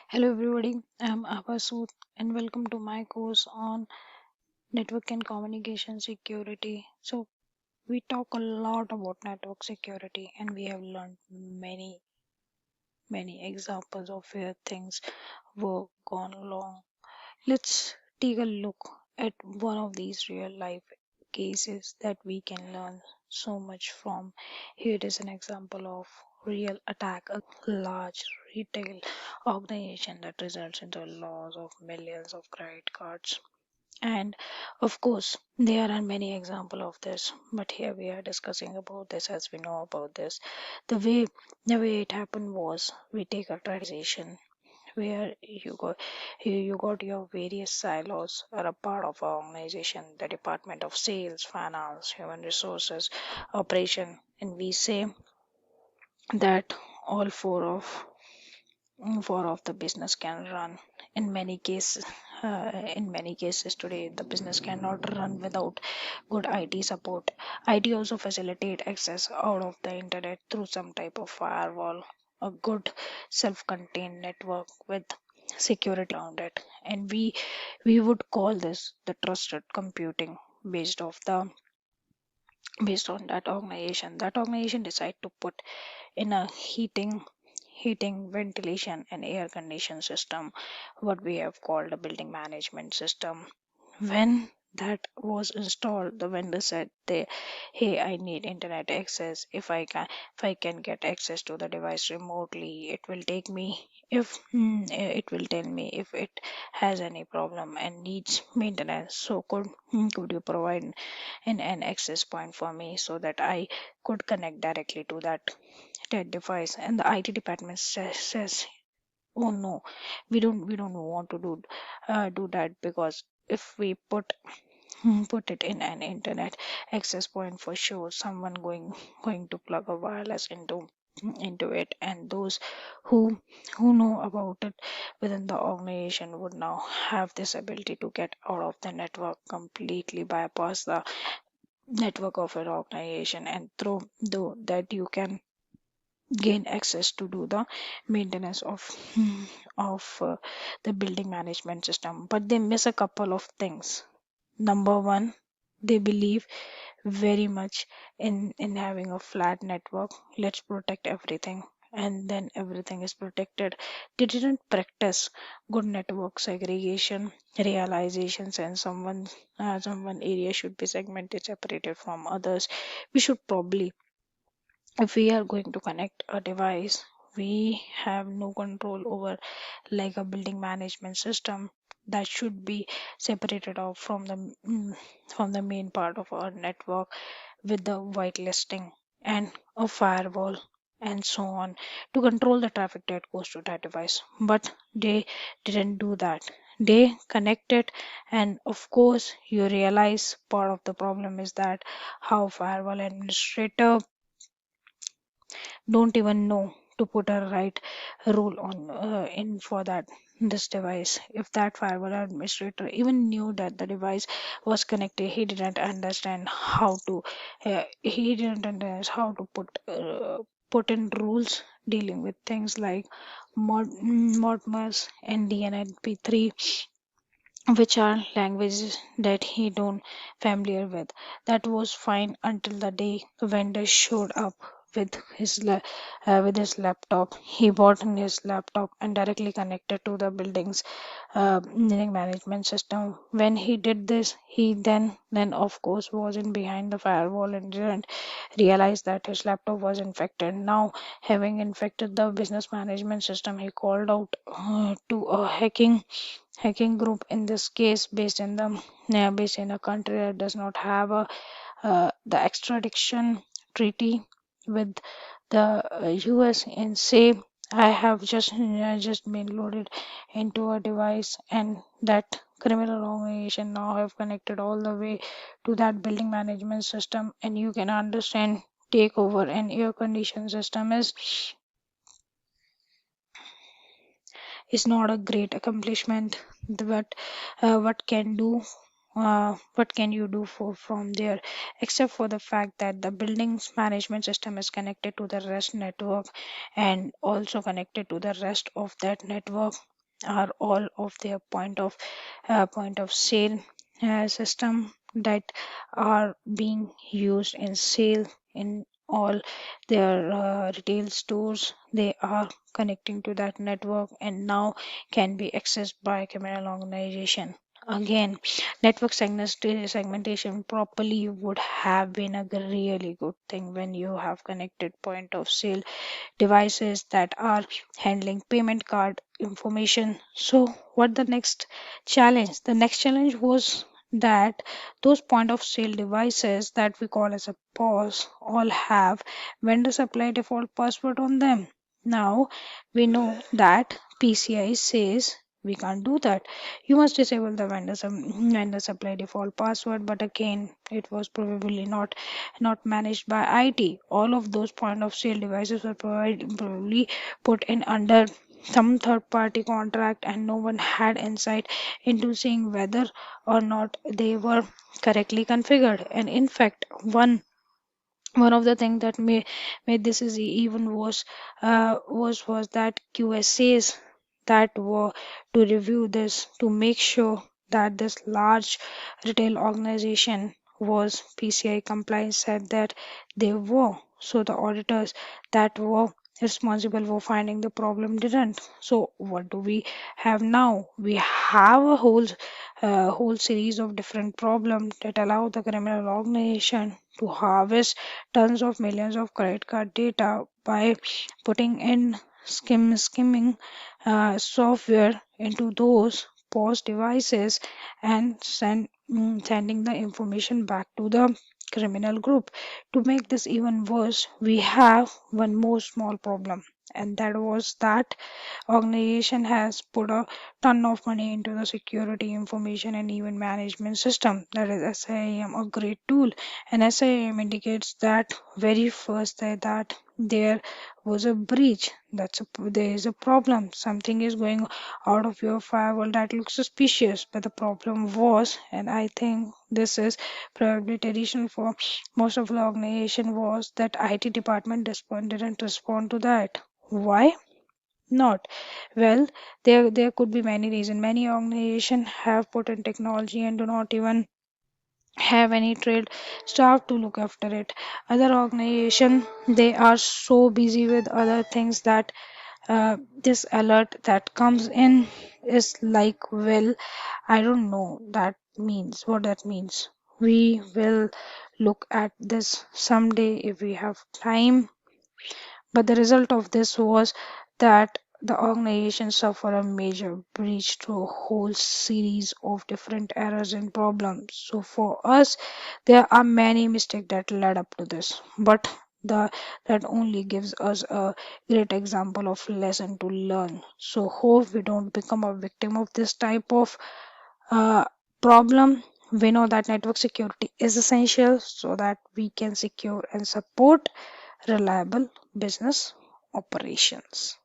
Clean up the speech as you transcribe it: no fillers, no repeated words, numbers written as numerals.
Hello everybody, I'm Abasud and welcome to my course on network and communication security. So we talk a lot about network security and we have learned many examples of where things were gone wrong. Let's take a look at one of these real life cases that we can learn so much from. Here it is an example of real attack a large retail organization that results into loss of millions of credit cards. And of course, there are many examples of this, but here we are discussing about this as we know about this. The way the way it happened was we take a tradition where you got your various silos are a part of our organization, the department of sales, finance, human resources, operation, and we say that all four of the business can run. In many cases today the business cannot run without good IT support. IT also facilitate access out of the internet through some type of firewall, a good self-contained network with security around it, and we would call this the trusted computing based of the based on that organization decide to put in a heating, ventilation, and air condition system, what we have called a building management system. When that was installed, the vendor said they, hey, I need internet access. If I can get access to the device remotely, it will take me if it will tell me if it has any problem and needs maintenance. So could you provide an access point for me so that I could connect directly to that device? And the IT department says, oh no, we don't want to do that, because if we put it in an internet access point, for sure someone going to plug a wireless into it, and those who know about it within the organization would now have this ability to get out of the network, completely bypass the network of an organization, and through that you can gain access to do the maintenance of the building management system. But they miss a couple of things. Number one, they believe very much in having a flat network. Let's protect everything, and then everything is protected. They didn't practice good network segregation, realizations, and someone area should be segmented, separated from others. We should probably, if we are going to connect a device, we have no control over, like a building management system, that should be separated off from the main part of our network with the whitelisting and a firewall and so on to control the traffic that goes to that device. But they didn't do that. They connected, and of course you realize part of the problem is that how firewall administrator don't even know to put a right rule on in for that this device. If that firewall administrator even knew that the device was connected, he didn't understand how to put in rules dealing with things like modmas and dnlp3, which are languages that he don't familiar with. That was fine until the day the vendor showed up with with his laptop. He bought his laptop and directly connected to the building management system. When he did this, he then of course wasn't behind the firewall and didn't realize that his laptop was infected. Now, having infected the business management system, he called out to a hacking group, in this case based in a country that does not have the extradition treaty with the US, and say, I have just been loaded into a device, and that criminal organization now have connected all the way to that building management system. And you can understand, takeover an air condition system is not a great accomplishment. What can you do from there, except for the fact that the buildings management system is connected to the rest network and also connected to the rest of that network are all of their point of sale system that are being used in sale in all their retail stores. They are connecting to that network and now can be accessed by criminal organization. Again, network segmentation properly would have been a really good thing when you have connected point of sale devices that are handling payment card information. So, what the next challenge? The next challenge was that those point of sale devices that we call as a POS all have vendor supply default password on them. Now we know that PCI says we can't do that. You must disable the vendor supply default password, but again, it was probably not managed by IT. All of those point of sale devices were probably put in under some third party contract, and no one had insight into seeing whether or not they were correctly configured. And in fact, one of the things that made this is even worse was that QSAs that were to review this to make sure that this large retail organization was PCI compliant said that they were. So the auditors that were responsible for finding the problem didn't. So what do we have now? We have a whole series of different problems that allow the criminal organization to harvest tons of millions of credit card data by putting in skimming software into those POS devices and sending the information back to the criminal group. To make this even worse, we have one more small problem, and that was that organization has put a ton of money into the security information and event management system, that is SIAM, a great tool. And SIAM indicates that very first that there was a breach, there is a problem, something is going out of your firewall that looks suspicious. But the problem was, and I think this is probably traditional for most of the organization, was that IT department didn't respond to that. Why not? Well, there could be many reasons. Many organizations have put in technology and do not even have any trained staff to look after it. Other organization, they are so busy with other things that this alert that comes in is like, well, I don't know that means what that means. We will look at this someday if we have time, but the result of this was that the organization suffered a major breach through a whole series of different errors and problems. So for us, there are many mistakes that led up to this, but the that only gives us a great example of lesson to learn. So hope we don't become a victim of this type of uh, problem. We know that network security is essential so that we can secure and support reliable business operations.